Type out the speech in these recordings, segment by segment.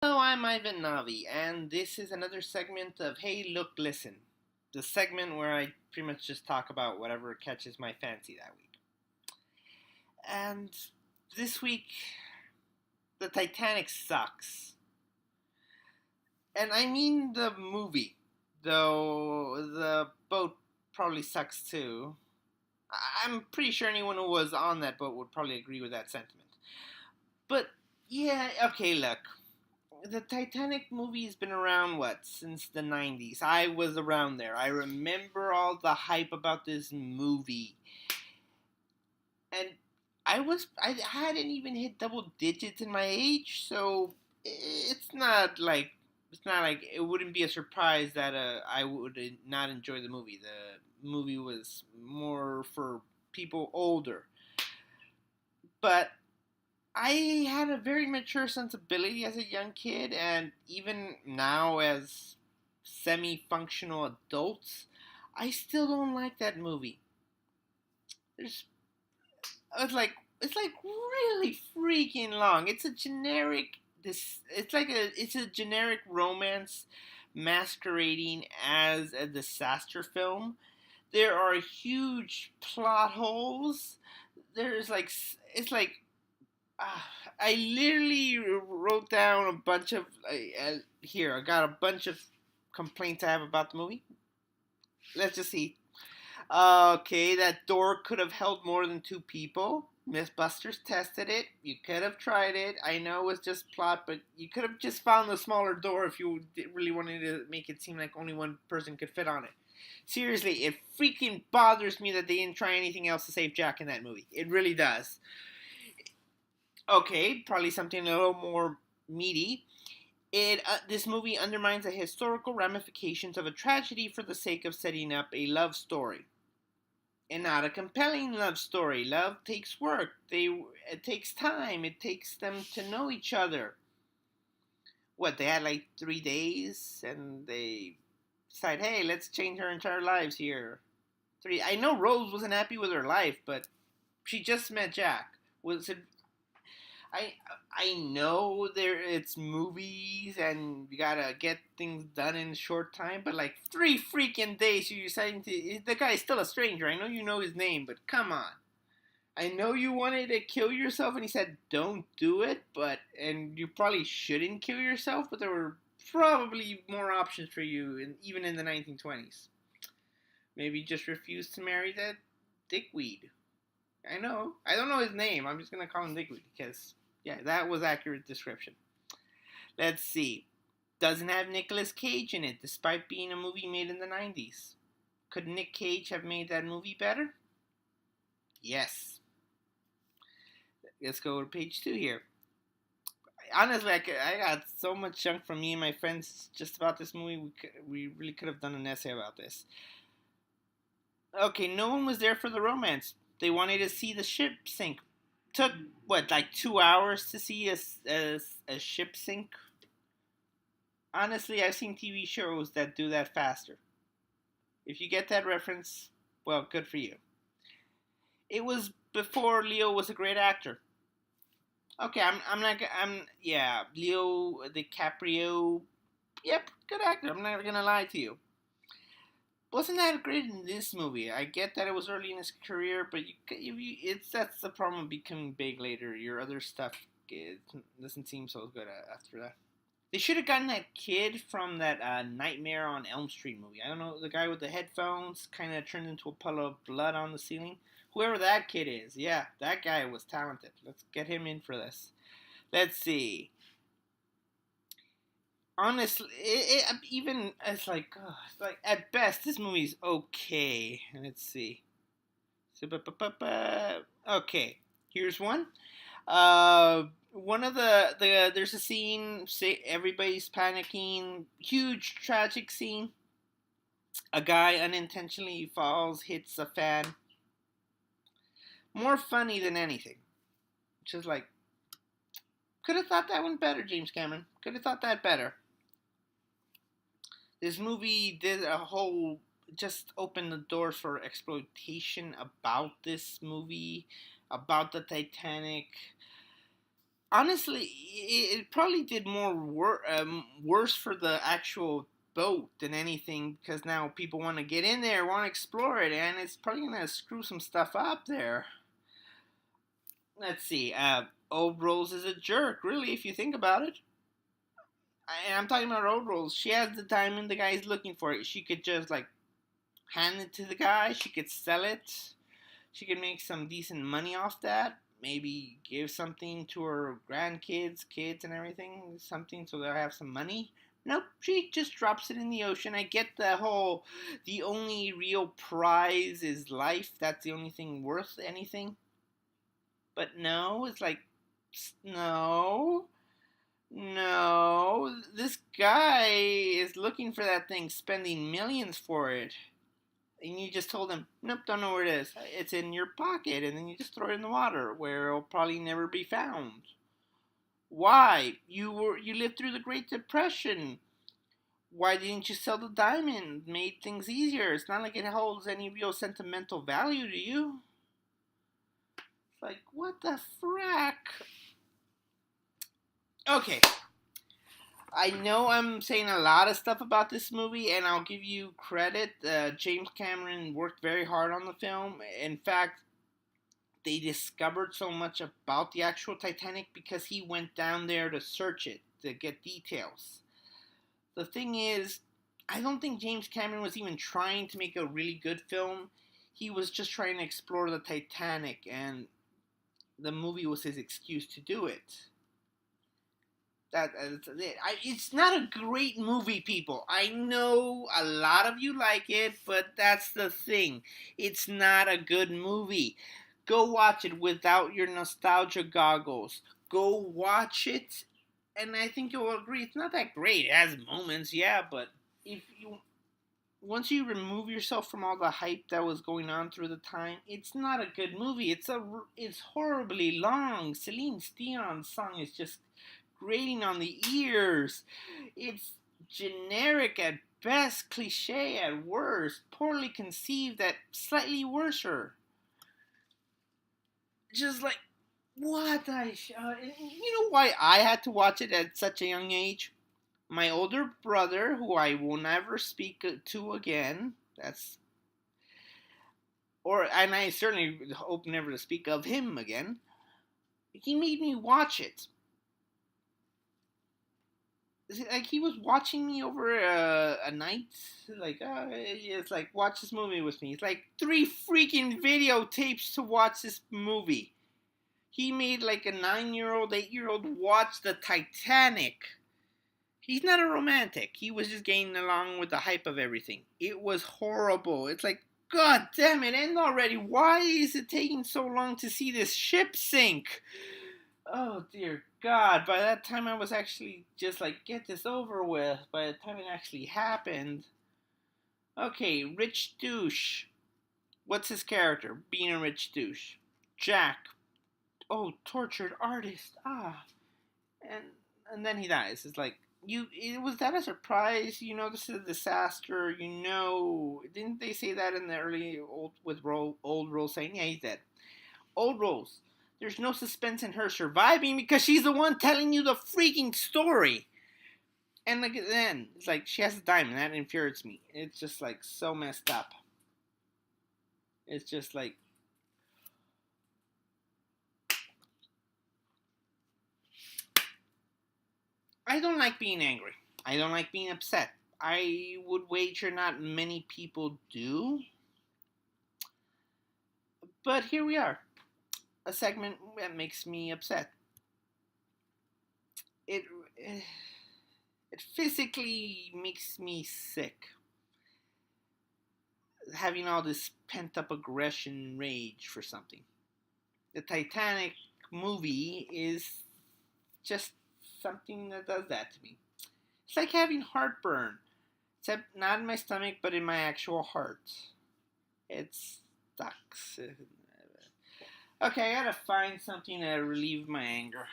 Hello, I'm Ivan Navi, and this is another segment of Hey, Look, Listen. The segment where I pretty much just talk about whatever catches my fancy that week. And this week, the Titanic sucks. And I mean the movie, though the boat probably sucks too. I'm pretty sure anyone who was on that boat would probably agree with that sentiment. But yeah, okay, look. The Titanic movie's been around since the 90s. I was around there. I remember all the hype about this movie. And I hadn't even hit double digits in my age, so it's not like it wouldn't be a surprise that I would not enjoy the movie. The movie was more for people older. But I had a very mature sensibility as a young kid, and even now as semi-functional adults, I still don't like that movie. There's, it's like really freaking long. It's a generic it's a generic romance masquerading as a disaster film. There are huge plot holes. There's like it's like I literally wrote down a bunch of here. I got a bunch of complaints I have about the movie. Let's just see. Okay, that door could have held more than two people. Mythbusters tested it. You could have tried it. I know it was just plot, but you could have just found the smaller door if you really wanted to make it seem like only one person could fit on it. Seriously, it freaking bothers me that they didn't try anything else to save Jack in that movie. It really does. Okay, probably something a little more meaty. This movie undermines the historical ramifications of a tragedy for the sake of setting up a love story, and not a compelling love story. Love takes work. It takes time. It takes them to know each other. What, they had like 3 days, and they decide, hey, let's change our entire lives here. Three. I know Rose wasn't happy with her life, but she just met Jack. Was it I I know it's movies and you gotta get things done in a short time, but like 3 freaking days you deciding to the guy's still a stranger. I know you know his name, but come on. I know you wanted to kill yourself and he said don't do it, but and you probably shouldn't kill yourself, but there were probably more options for you even in the 1920s. Maybe just refuse to marry that dickweed. I know. I don't know his name. I'm just gonna call him Dickweed because yeah, that was accurate description. Let's see. Doesn't have Nicolas Cage in it, despite being a movie made in the 90s. Could Nick Cage have made that movie better? Yes. Let's go to page 2 here. Honestly, I got so much junk from me and my friends just about this movie. We really could have done an essay about this. Okay, no one was there for the romance. They wanted to see the ship sink. Took, what, like 2 hours to see a ship sink? Honestly, I've seen TV shows that do that faster. If you get that reference, well, good for you. It was before Leo was a great actor. Okay, I'm not, yeah, Leo DiCaprio, yep, good actor. I'm not gonna lie to you. Wasn't that great in this movie? I get that it was early in his career, but that's the problem of becoming big later. Your other stuff doesn't seem so good after that. They should have gotten that kid from that Nightmare on Elm Street movie. I don't know, the guy with the headphones kind of turned into a puddle of blood on the ceiling. Whoever that kid is, yeah, that guy was talented. Let's get him in for this. Let's see. Honestly, even it's like at best this movie's okay. Let's see. Okay, here's one. One of the there's a scene. Say everybody's panicking. Huge tragic scene. A guy unintentionally falls, hits a fan. More funny than anything. Just like could have thought that one better, James Cameron. Could have thought that better. This movie did a whole just opened the doors for exploitation about this movie, about the Titanic. Honestly, it probably did more worse for the actual boat than anything because now people want to get in there, want to explore it, and it's probably gonna screw some stuff up there. Let's see. Old Rose is a jerk, really, if you think about it. I'm talking about Old Rose. She has the diamond. The guy's looking for it. She could just like hand it to the guy. She could sell it. She could make some decent money off that. Maybe give something to her grandkids, kids, and everything. Something so they'll have some money. Nope, she just drops it in the ocean. I get the whole, the only real prize is life. That's the only thing worth anything. But no, it's like, no, no. This guy is looking for that thing, spending millions for it. And you just told him, nope, don't know where it is. It's in your pocket, and then you just throw it in the water, where it'll probably never be found. Why? You lived through the Great Depression. Why didn't you sell the diamond? Made things easier. It's not like it holds any real sentimental value to you. It's like, what the frack? Okay, I know I'm saying a lot of stuff about this movie, and I'll give you credit. James Cameron worked very hard on the film. In fact, they discovered so much about the actual Titanic because he went down there to search it, to get details. The thing is, I don't think James Cameron was even trying to make a really good film. He was just trying to explore the Titanic, and the movie was his excuse to do it. It's not a great movie, people. I know a lot of you like it, but that's the thing. It's not a good movie. Go watch it without your nostalgia goggles. Go watch it, and I think you'll agree it's not that great. It has moments, yeah, but if you once you remove yourself from all the hype that was going on through the time, it's not a good movie. It's horribly long. Celine Dion's song is just grating on the ears. It's generic at best, cliche at worst, poorly conceived at slightly worser. Just like what you know why I had to watch it at such a young age? My older brother, who I will never speak to again, that's and I certainly hope never to speak of him again. He made me watch it. Like he was watching me over a night, like it's like watch this movie with me. It's like 3 freaking videotapes to watch this movie. He made like a 9-year-old, 8-year-old watch the Titanic. He's not a romantic. He was just getting along with the hype of everything. It was horrible. It's like, God damn it, end already. Why is it taking so long to see this ship sink? Oh dear God. By that time I was actually just like, get this over with. By the time it actually happened. Okay, rich douche. What's his character? Being a rich douche. Jack. Oh, tortured artist. Ah. And then he dies. It's like, was that a surprise? You know, this is a disaster. You know, didn't they say that in the early old Rose saying, yeah, he's dead. Old Rose, there's no suspense in her surviving because she's the one telling you the freaking story. And like then it's like she has a diamond. That infuriates me. It's just like so messed up. It's just like I don't like being angry. I don't like being upset. I would wager not many people do. But here we are. A segment that makes me upset. It it physically makes me sick. Having all this pent up aggression, rage for something. The Titanic movie is just something that does that to me. It's like having heartburn, except not in my stomach, but in my actual heart. It sucks. Okay, I gotta find something to relieve my anger.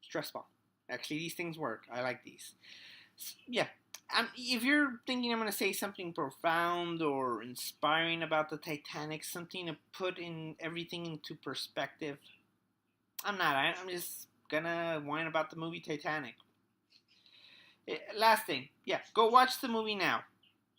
Stress ball. Actually, these things work. I like these. Yeah. if you're thinking I'm going to say something profound or inspiring about the Titanic, something to put in everything into perspective, I'm not. I'm just gonna whine about the movie Titanic. Last thing, yeah, go watch the movie now.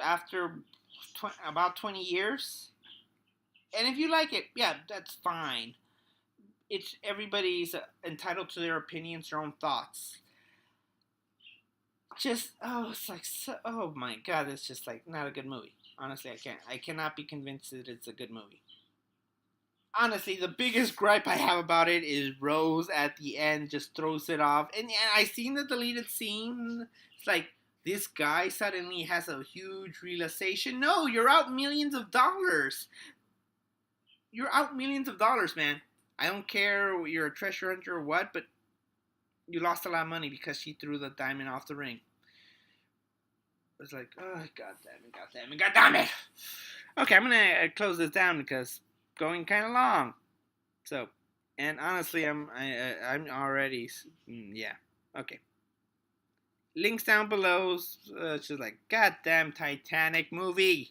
After about 20 years, and if you like it, yeah, that's fine. It's everybody's entitled to their opinions, their own thoughts. Just it's like oh my god, it's just like not a good movie. Honestly, I cannot be convinced that it's a good movie. Honestly, the biggest gripe I have about it is Rose at the end just throws it off, and I seen the deleted scene. It's like this guy suddenly has a huge realization. No, you're out millions of dollars. You're out millions of dollars, man. I don't care you're a treasure hunter or what, but you lost a lot of money because she threw the diamond off the ring. It's like, oh, god damn it, god damn it, god damn it. Okay, I'm gonna close this down because going kind of long. So, and honestly, I'm already yeah. Okay. Links down below. It's just like goddamn Titanic movie.